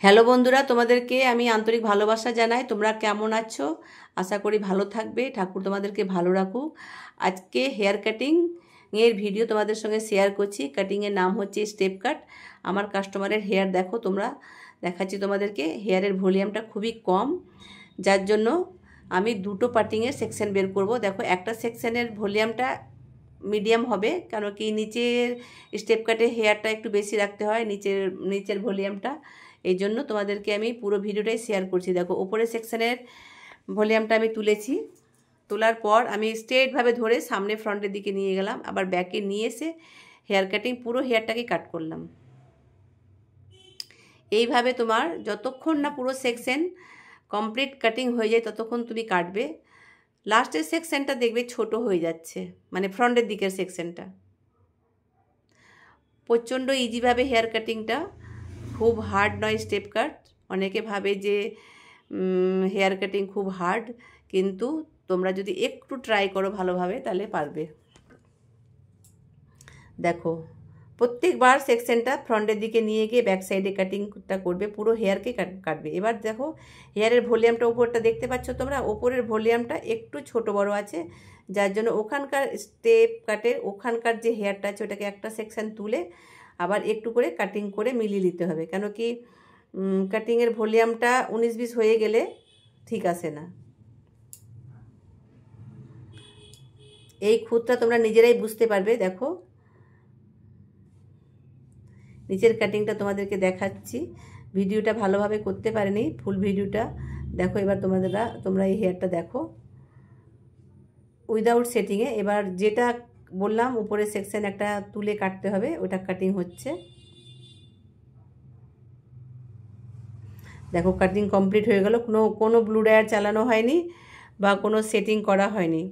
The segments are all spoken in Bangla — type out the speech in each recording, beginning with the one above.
হ্যালো বন্ধুরা, তোমাদেরকে আমি আন্তরিক ভালোবাসা জানাই। তোমরা কেমন আছো? আশা করি ভালো থাকবে। ঠাকুর তোমাদেরকে ভালো রাখুক। আজকে হেয়ার কাটিং এর ভিডিও তোমাদের সঙ্গে শেয়ার করছি। কাটিংয়ের নাম হচ্ছে স্টেপ কাট। আমার কাস্টমারের হেয়ার দেখো তোমরা, দেখাচ্ছি তোমাদেরকে। হেয়ারের ভলিউমটা খুবই কম, যার জন্য আমি দুটো পার্টিংয়ের সেকশন বের করব। দেখো, একটা সেকশনের ভলিউমটা মিডিয়াম হবে, কেন কি নিচের স্টেপ কাটে হেয়ারটা একটু বেশি রাখতে হয়, নিচের ভলিউমটা। এই জন্য তোমাদেরকে আমি পুরো ভিডিওটাই শেয়ার করছি। দেখো, ওপরের সেকশনের ভলিউমটা আমি তুলেছি। তোলার পর আমি স্ট্রেটভাবে ধরে সামনে ফ্রন্টের দিকে নিয়ে গেলাম, আবার ব্যাকে নিয়ে এসে হেয়ার কাটিং পুরো হেয়ারটাকে কাট করলাম। এইভাবে তোমার যতক্ষণ না পুরো সেকশন কমপ্লিট কাটিং হয়ে যায় ততক্ষণ তুমি কাটবে। লাস্টের সেকশনটা দেখবে ছোট হয়ে যাচ্ছে, মানে ফ্রন্টের দিকের সেকশনটা। প্রচণ্ড ইজিভাবে হেয়ার কাটিংটা, খুব হার্ড নয় স্টেপ কাট। অনেকে ভাবে যে হেয়ার কাটিং খুব হার্ড, কিন্তু তোমরা যদি একটু ট্রাই করো ভালোভাবে তাহলে পারবে। দেখো, প্রত্যেকবার সেকশনটা ফ্রন্টের দিকে নিয়ে গিয়ে ব্যাক সাইডে কাটিংটা করবে, পুরো হেয়ারকে কাটবে। এবার দেখো, হেয়ারের ভলিউমটা উপরটা দেখতে পাচ্ছ তোমরা, ওপরের ভলিউমটা একটু ছোট বড় আছে, যার জন্য ওখানকার স্টেপ কাটের ওখানকার যে হেয়ারটা আছে ওটাকে একটা সেকশন তুলে আবার একটু করে কাটিং করে মিলিয়ে নিতে হবে। কেন কি কাটিংয়ের ভলিউমটা 19-20 হয়ে গেলে ঠিক আসে না। এই খুঁতটা তোমরা নিজেরাই বুঝতে পারবে। দেখো, নিচের কাটিংটা তোমাদেরকে দেখাচ্ছি। ভিডিওটা ভালোভাবে করতে পারিনি, ফুল ভিডিওটা দেখো। এবার তোমরা এই হেয়ারটা দেখো উইদাউট সেটিংয়ে। এবার যেটা বললাম উপরের সেকশন একটা তুলে কাটতে হবে, ওটা কাটিং হচ্ছে। দেখো, কাটিং কমপ্লিট হয়ে গেল। কোনো ব্লু ড্রায়ার চালানো হয়নি বা কোনো সেটিং করা হয়নি।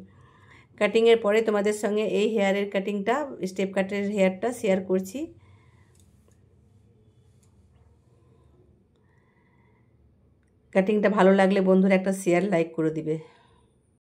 কাটিংয়ের পরে তোমাদের সঙ্গে এই হেয়ারের কাটিংটা, স্টেপ কাটের হেয়ারটা শেয়ার করছি। কাটিংটা ভালো লাগলে বন্ধুরা একটা শেয়ার লাইক করে দিবে।